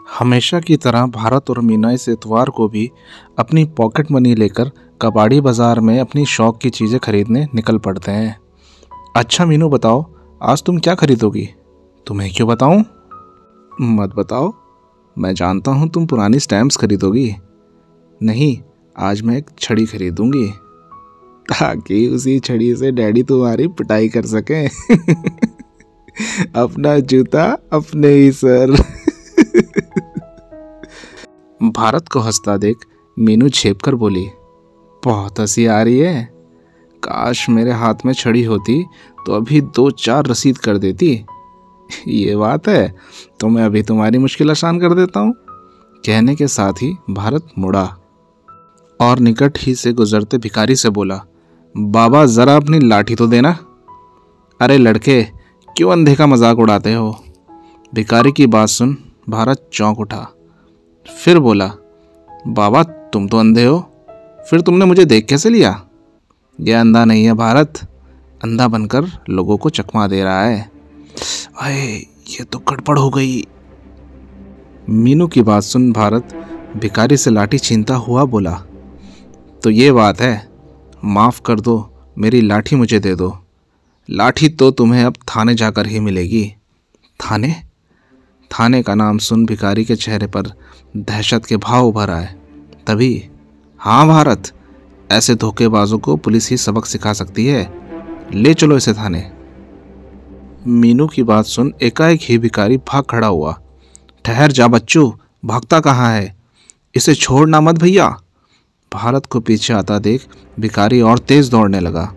हमेशा की तरह भारत और मीना इस इतवार को भी अपनी पॉकेट मनी लेकर कबाड़ी बाजार में अपनी शौक की चीज़ें खरीदने निकल पड़ते हैं। अच्छा मीनू, बताओ आज तुम क्या खरीदोगी? तुम्हें क्यों बताऊं? मत बताओ, मैं जानता हूं तुम पुरानी स्टैम्प्स खरीदोगी। नहीं, आज मैं एक छड़ी खरीदूंगी ताकि उसी छड़ी से डैडी तुम्हारी पिटाई कर सकें। अपना जूता अपने ही सर। भारत को हंसता देख मीनू छेप कर बोली, बहुत हंसी आ रही है। काश मेरे हाथ में छड़ी होती तो अभी 2-4 रसीद कर देती। ये बात है तो मैं अभी तुम्हारी मुश्किल आसान कर देता हूँ। कहने के साथ ही भारत मुड़ा और निकट ही से गुजरते भिखारी से बोला, बाबा जरा अपनी लाठी तो देना। अरे लड़के, क्यों अंधे का मजाक उड़ाते हो? भिखारी की बात सुन भारत चौंक उठा। फिर बोला, बाबा तुम तो अंधे हो, फिर तुमने मुझे देख कैसे लिया? यह अंधा नहीं है भारत, अंधा बनकर लोगों को चकमा दे रहा है। अरे ये तो गड़बड़ हो गई। मीनू की बात सुन भारत भिखारी से लाठी छीनता हुआ बोला, तो ये बात है, माफ़ कर दो, मेरी लाठी मुझे दे दो। लाठी तो तुम्हें अब थाने जाकर ही मिलेगी। थाने? थाने का नाम सुन भिखारी के चेहरे पर दहशत के भाव उभर आए। तभी, हाँ भारत, ऐसे धोखेबाजों को पुलिस ही सबक सिखा सकती है, ले चलो इसे थाने। मीनू की बात सुन एकाएक ही भिखारी भाग खड़ा हुआ। ठहर जा बच्चू, भागता कहाँ है? इसे छोड़ना मत भैया। भारत को पीछे आता देख भिखारी और तेज दौड़ने लगा,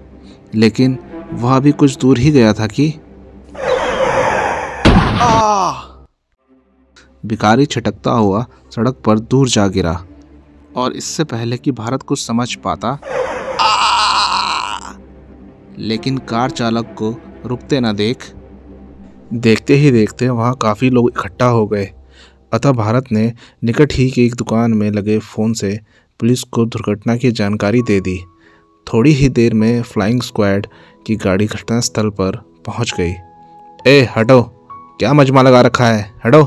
लेकिन वह भी कुछ दूर ही गया था कि भिखारी छिटकता हुआ सड़क पर दूर जा गिरा और इससे पहले कि भारत कुछ समझ पाता, लेकिन कार चालक को रुकते न देखते ही देखते वहाँ काफ़ी लोग इकट्ठा हो गए। अतः भारत ने निकट ही की एक दुकान में लगे फ़ोन से पुलिस को दुर्घटना की जानकारी दे दी। थोड़ी ही देर में फ्लाइंग स्क्वाड की गाड़ी घटनास्थल पर पहुंच गई। ए हटो, क्या मजमा लगा रखा है, हटो।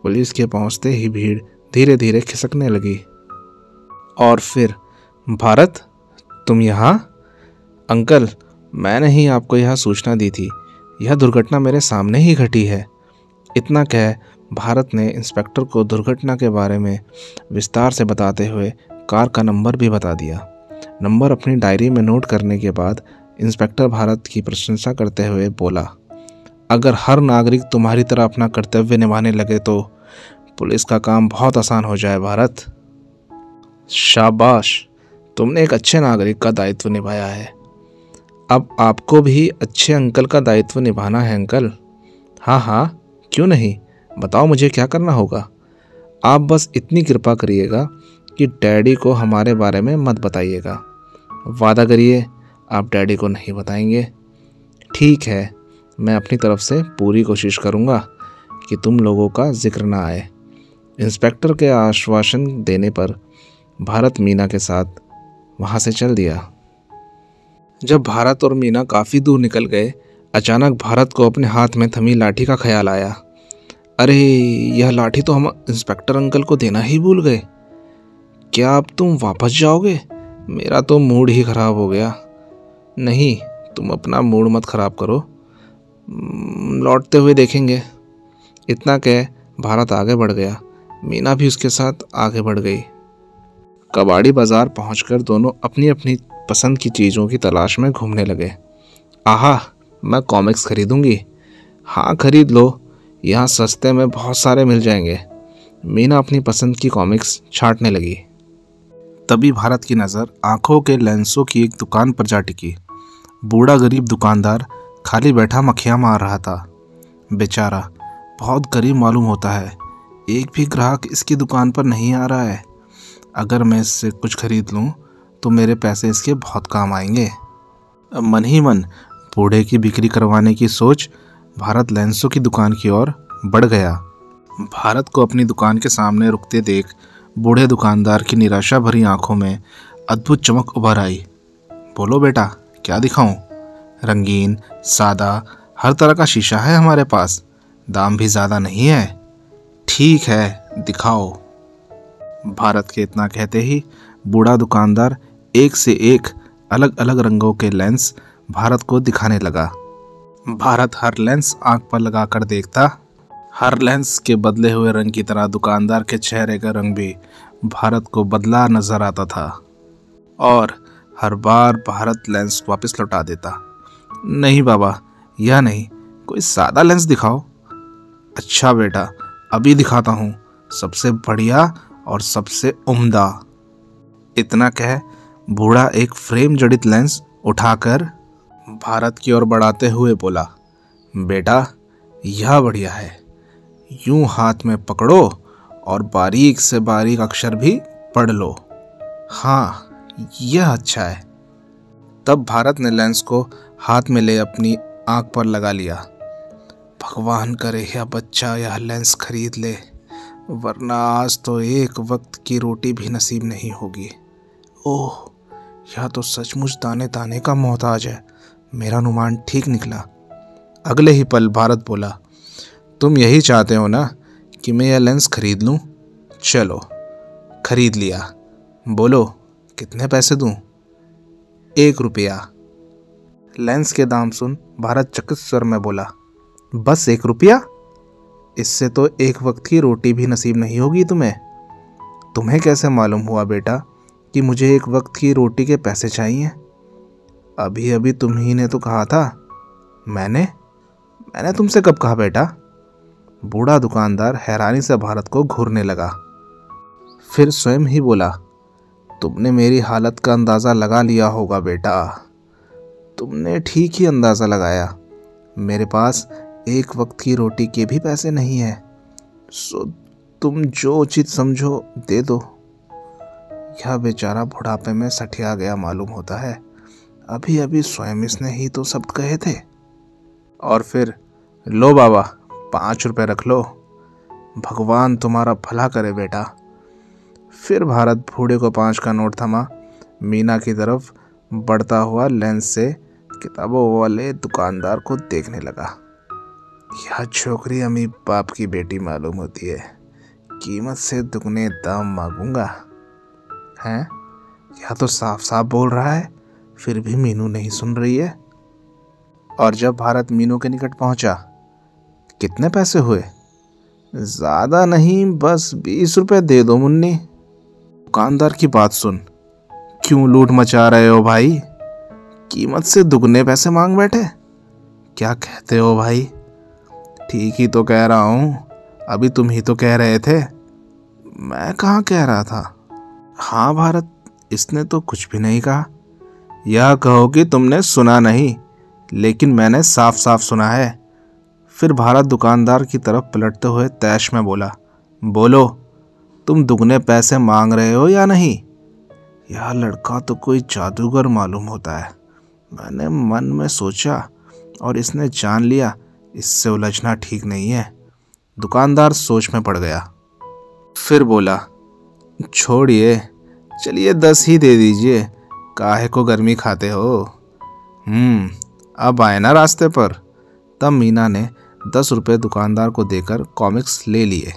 पुलिस के पहुंचते ही भीड़ धीरे धीरे खिसकने लगी। और फिर, भारत तुम यहाँ? अंकल, मैंने ही आपको यह सूचना दी थी, यह दुर्घटना मेरे सामने ही घटी है। इतना कह भारत ने इंस्पेक्टर को दुर्घटना के बारे में विस्तार से बताते हुए कार का नंबर भी बता दिया। नंबर अपनी डायरी में नोट करने के बाद इंस्पेक्टर भारत की प्रशंसा करते हुए बोला, अगर हर नागरिक तुम्हारी तरह अपना कर्तव्य निभाने लगे तो पुलिस का काम बहुत आसान हो जाए भारत। शाबाश, तुमने एक अच्छे नागरिक का दायित्व निभाया है। अब आपको भी अच्छे अंकल का दायित्व निभाना है अंकल। हाँ हाँ, क्यों नहीं, बताओ मुझे क्या करना होगा। आप बस इतनी कृपा करिएगा कि डैडी को हमारे बारे में मत बताइएगा। वादा करिए आप डैडी को नहीं बताएंगे। ठीक है, मैं अपनी तरफ से पूरी कोशिश करूँगा कि तुम लोगों का जिक्र ना आए। इंस्पेक्टर के आश्वासन देने पर भारत मीना के साथ वहाँ से चल दिया। जब भारत और मीना काफ़ी दूर निकल गए, अचानक भारत को अपने हाथ में थमी लाठी का ख्याल आया। अरे, यह लाठी तो हम इंस्पेक्टर अंकल को देना ही भूल गए। क्या अब तुम वापस जाओगे? मेरा तो मूड ही ख़राब हो गया। नहीं, तुम अपना मूड मत ख़राब करो, लौटते हुए देखेंगे। इतना कह भारत आगे बढ़ गया। मीना भी उसके साथ आगे बढ़ गई। कबाड़ी बाज़ार पहुंचकर दोनों अपनी अपनी पसंद की चीज़ों की तलाश में घूमने लगे। आहा, मैं कॉमिक्स खरीदूंगी। हाँ खरीद लो, यहाँ सस्ते में बहुत सारे मिल जाएंगे। मीना अपनी पसंद की कॉमिक्स छांटने लगी। तभी भारत की नज़र आंखों के लेंसों की एक दुकान पर जा टिकी। बूढ़ा गरीब दुकानदार खाली बैठा मक्खियाँ मार रहा था। बेचारा बहुत गरीब मालूम होता है, एक भी ग्राहक इसकी दुकान पर नहीं आ रहा है। अगर मैं इससे कुछ खरीद लूँ तो मेरे पैसे इसके बहुत काम आएंगे। मन ही मन बूढ़े की बिक्री करवाने की सोच भारत लेंसों की दुकान की ओर बढ़ गया। भारत को अपनी दुकान के सामने रुकते देख बूढ़े दुकानदार की निराशा भरी आंखों में अद्भुत चमक उभर आई। बोलो बेटा, क्या दिखाऊं? रंगीन, सादा, हर तरह का शीशा है हमारे पास, दाम भी ज़्यादा नहीं है। ठीक है, दिखाओ। भारत के इतना कहते ही बूढ़ा दुकानदार एक से एक अलग अलग रंगों के लेंस भारत को दिखाने लगा। भारत हर लेंस आंख पर लगाकर देखता। हर लेंस के बदले हुए रंग की तरह दुकानदार के चेहरे का रंग भी भारत को बदला नजर आता था और हर बार भारत लेंस वापस लौटा देता। नहीं बाबा, यह नहीं, कोई सादा लेंस दिखाओ। अच्छा बेटा, अभी दिखाता हूँ, सबसे बढ़िया और सबसे उम्दा। इतना कह बूढ़ा एक फ्रेम जड़ित लेंस उठाकर भारत की ओर बढ़ाते हुए बोला, बेटा यह बढ़िया है, यूं हाथ में पकड़ो और बारीक से बारीक अक्षर भी पढ़ लो। हाँ, यह अच्छा है। तब भारत ने लेंस को हाथ में ले अपनी आंख पर लगा लिया। भगवान करे यह बच्चा यह लेंस खरीद ले, वरना आज तो एक वक्त की रोटी भी नसीब नहीं होगी। ओह, यह तो सचमुच दाने दाने का मोहताज है। मेरा अनुमान ठीक निकला। अगले ही पल भारत बोला, तुम यही चाहते हो ना कि मैं यह लेंस खरीद लूं? चलो, खरीद लिया। बोलो कितने पैसे दूं? 1 रुपया। लेंस के दाम सुन भारत चकित स्वर में बोला, बस 1 रुपया? इससे तो एक वक्त की रोटी भी नसीब नहीं होगी तुम्हें। तुम्हें कैसे मालूम हुआ बेटा कि मुझे एक वक्त की रोटी के पैसे चाहिए? अभी अभी तुम ही ने तो कहा था। मैंने तुमसे कब कहा बेटा? बूढ़ा दुकानदार हैरानी से भारत को घूरने लगा। फिर स्वयं ही बोला, तुमने मेरी हालत का अंदाज़ा लगा लिया होगा बेटा। तुमने ठीक ही अंदाज़ा लगाया। मेरे पास एक वक्त की रोटी के भी पैसे नहीं है, सो तुम जो उचित समझो दे दो। यह बेचारा बुढ़ापे में सठिया गया मालूम होता है। अभी अभी स्वयं इसने ही तो शब्द कहे थे। और फिर, लो बाबा 5 रुपये रख लो, भगवान तुम्हारा भला करे बेटा। फिर भारत बूढ़े को 5 का नोट थमा मीना की तरफ बढ़ता हुआ लेंस से किताबों वाले दुकानदार को देखने लगा। यह छोकरी अमीर बाप की बेटी मालूम होती है, कीमत से दुगने दाम मांगूंगा। हैं? यह तो साफ साफ बोल रहा है, फिर भी मीनू नहीं सुन रही है। और जब भारत मीनू के निकट पहुंचा, कितने पैसे हुए? ज़्यादा नहीं, बस 20 रुपये दे दो मुन्नी। दुकानदार की बात सुन, क्यों लूट मचा रहे हो भाई? कीमत से दुगने पैसे मांग बैठे। क्या कहते हो भाई? ठीक ही तो कह रहा हूँ, अभी तुम ही तो कह रहे थे। मैं कहाँ कह रहा था? हाँ भारत, इसने तो कुछ भी नहीं कहा। यह कहो कि तुमने सुना नहीं, लेकिन मैंने साफ साफ सुना है। फिर भारत दुकानदार की तरफ पलटते हुए तैश में बोला, बोलो तुम दुगने पैसे मांग रहे हो या नहीं? यह लड़का तो कोई जादूगर मालूम होता है। मैंने मन में सोचा और इसने जान लिया, इससे उलझना ठीक नहीं है। दुकानदार सोच में पड़ गया। फिर बोला, छोड़िए, चलिए 10 ही दे दीजिए, काहे को गर्मी खाते हो। अब आए ना रास्ते पर। तब मीना ने 10 रुपये दुकानदार को देकर कॉमिक्स ले लिए।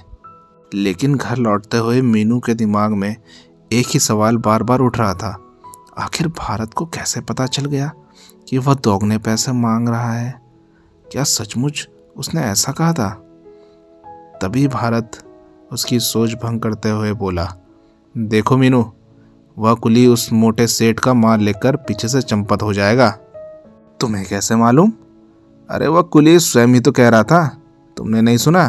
लेकिन घर लौटते हुए मीनू के दिमाग में एक ही सवाल बार बार उठ रहा था, आखिर भारत को कैसे पता चल गया कि वह दोगुने पैसे मांग रहा है? क्या सचमुच उसने ऐसा कहा था? तभी भारत उसकी सोच भंग करते हुए बोला, देखो मीनू, वह कुली उस मोटे सेठ का माल लेकर पीछे से चंपत हो जाएगा। तुम्हें कैसे मालूम? अरे वह कुली स्वयं ही तो कह रहा था, तुमने नहीं सुना?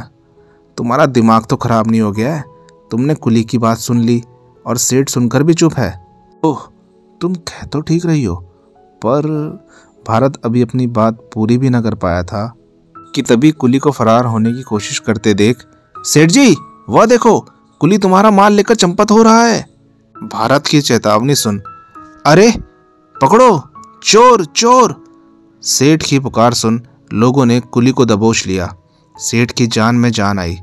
तुम्हारा दिमाग तो खराब नहीं हो गया है? तुमने कुली की बात सुन ली और सेठ सुनकर भी चुप है। ओह, तुम कह तो ठीक रही हो, पर भारत अभी अपनी बात पूरी भी न कर पाया था कि तभी कुली को फरार होने की कोशिश करते देख, सेठ जी वह देखो, कुली तुम्हारा माल लेकर चंपत हो रहा है। भारत की चेतावनी सुन, अरे पकड़ो, चोर चोर। सेठ की पुकार सुन लोगों ने कुली को दबोच लिया। सेठ की जान में जान आई।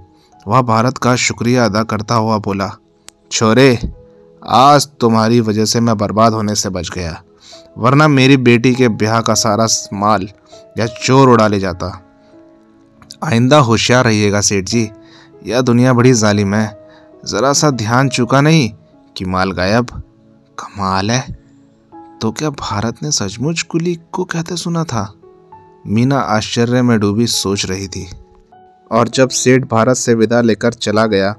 वह भारत का शुक्रिया अदा करता हुआ बोला, छोरे, आज तुम्हारी वजह से मैं बर्बाद होने से बच गया, वरना मेरी बेटी के ब्याह का सारा माल या चोर उड़ा ले जाता। आइंदा होशियार रहिएगा सेठ जी, यह दुनिया बड़ी जालिम है, जरा सा ध्यान चुका नहीं कि माल गायब। कमाल है, तो क्या भारत ने सचमुच कुली को कहते सुना था? मीना आश्चर्य में डूबी सोच रही थी। और जब सेठ भारत से विदा लेकर चला गया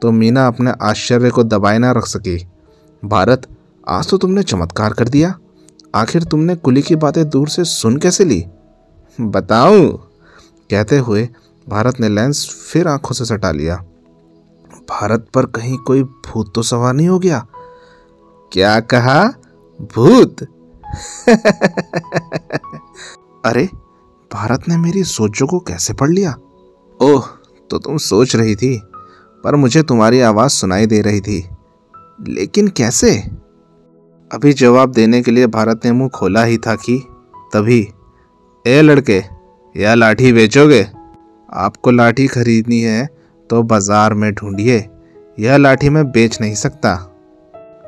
तो मीना अपने आश्चर्य को दबाए ना रख सकी। भारत, आज तो तुमने चमत्कार कर दिया। आखिर तुमने कुली की बातें दूर से सुन कैसे ली? बताऊं? कहते हुए भारत ने लेंस फिर आंखों से सटा लिया। भारत पर कहीं कोई भूत तो सवार नहीं हो गया? क्या कहा? भूत? अरे, भारत ने मेरी सोचों को कैसे पढ़ लिया? ओह, तो तुम सोच रही थी, पर मुझे तुम्हारी आवाज सुनाई दे रही थी। लेकिन कैसे? अभी जवाब देने के लिए भारत ने मुंह खोला ही था कि तभी, ए लड़के, यह लाठी बेचोगे? आपको लाठी खरीदनी है तो बाजार में ढूंढिए, यह लाठी मैं बेच नहीं सकता।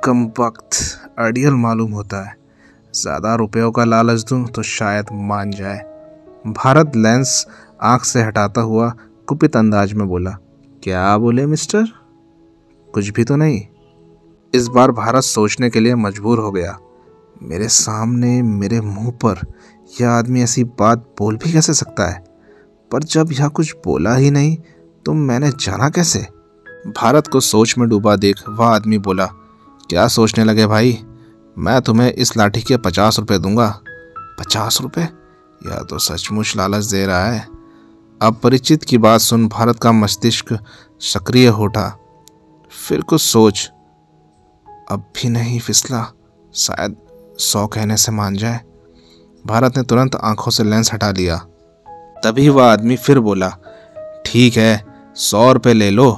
कमबख्त, अड़ियल मालूम होता है। ज़्यादा रुपयों का लालच दूं तो शायद मान जाए। भारत लेंस आंख से हटाता हुआ कुपित अंदाज में बोला। क्या बोले मिस्टर? कुछ भी तो नहीं। इस बार भारत सोचने के लिए मजबूर हो गया। मेरे सामने, मेरे मुंह पर यह आदमी ऐसी बात बोल भी कैसे सकता है? पर जब यह कुछ बोला ही नहीं तो मैंने जाना कैसे? भारत को सोच में डूबा देख वह आदमी बोला, क्या सोचने लगे भाई? मैं तुम्हें इस लाठी के 50 रुपये दूंगा। 50 रुपये? यह तो सचमुच लालच दे रहा है। अब परिचित की बात सुन भारत का मस्तिष्क सक्रिय हो उठा। फिर कुछ सोच, अब भी नहीं फिसला, शायद 100 कहने से मान जाए। भारत ने तुरंत आंखों से लेंस हटा लिया। तभी वह आदमी फिर बोला, ठीक है, 100 रुपये ले लो,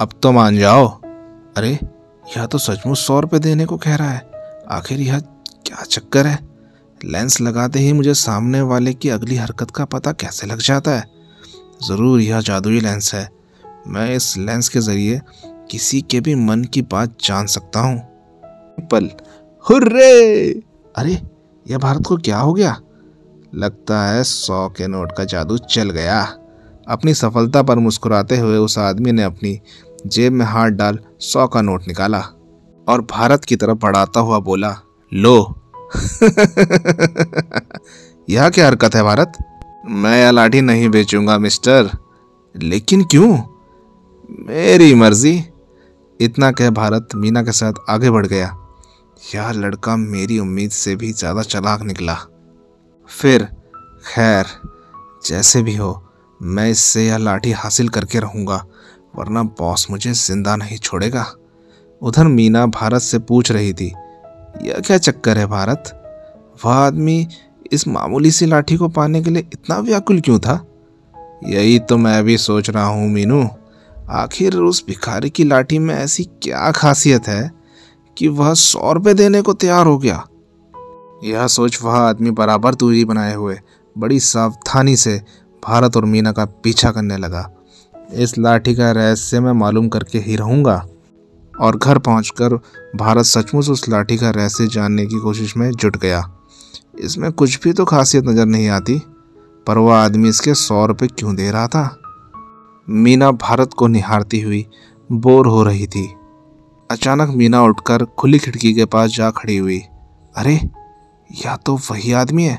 अब तो मान जाओ। अरे, यह तो सचमुच 100 रुपये देने को कह रहा है। आखिर यह क्या चक्कर है? लेंस लगाते ही मुझे सामने वाले की अगली हरकत का पता कैसे लग जाता है? ज़रूर यह जादुई लेंस है। मैं इस लेंस के ज़रिए किसी के भी मन की बात जान सकता हूँ। पल, हुर्रे! अरे, यह भारत को क्या हो गया? लगता है 100 के नोट का जादू चल गया। अपनी सफलता पर मुस्कुराते हुए उस आदमी ने अपनी जेब में हाथ डाल 100 का नोट निकाला और भारत की तरफ बढ़ाता हुआ बोला, लो। यह क्या हरकत है भारत? मैं यह लाठी नहीं बेचूंगा मिस्टर। लेकिन क्यों? मेरी मर्जी। इतना कह भारत मीना के साथ आगे बढ़ गया। यह लड़का मेरी उम्मीद से भी ज़्यादा चालाक निकला। फिर खैर, जैसे भी हो, मैं इससे यह लाठी हासिल करके रहूँगा, वरना बॉस मुझे जिंदा नहीं छोड़ेगा। उधर मीना भारत से पूछ रही थी, यह क्या चक्कर है भारत? वह आदमी इस मामूली सी लाठी को पाने के लिए इतना व्याकुल क्यों था? यही तो मैं भी सोच रहा हूँ मीनू। आखिर उस भिखारी की लाठी में ऐसी क्या खासियत है कि वह 100 रुपये देने को तैयार हो गया? यह सोच वह आदमी बराबर दूरी बनाए हुए बड़ी सावधानी से भारत और मीना का पीछा करने लगा। इस लाठी का रहस्य मैं मालूम करके ही रहूँगा। और घर पहुंचकर भारत सचमुच उस लाठी का रहस्य जानने की कोशिश में जुट गया। इसमें कुछ भी तो खासियत नज़र नहीं आती, पर वह आदमी इसके 100 रुपये क्यों दे रहा था? मीना भारत को निहारती हुई बोर हो रही थी। अचानक मीना उठकर खुली खिड़की के पास जा खड़ी हुई। अरे, यह तो वही आदमी है।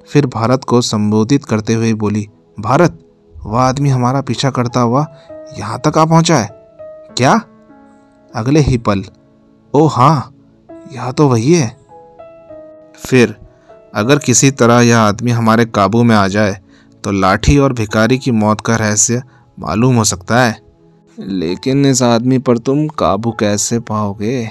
फिर भारत को संबोधित करते हुए बोली, भारत, वह आदमी हमारा पीछा करता हुआ यहाँ तक आ पहुँचा है क्या? अगले ही पल, ओ हाँ, यह तो वही है। फिर अगर किसी तरह यह आदमी हमारे काबू में आ जाए तो लाठी और भिखारी की मौत का रहस्य मालूम हो सकता है। लेकिन इस आदमी पर तुम काबू कैसे पाओगे?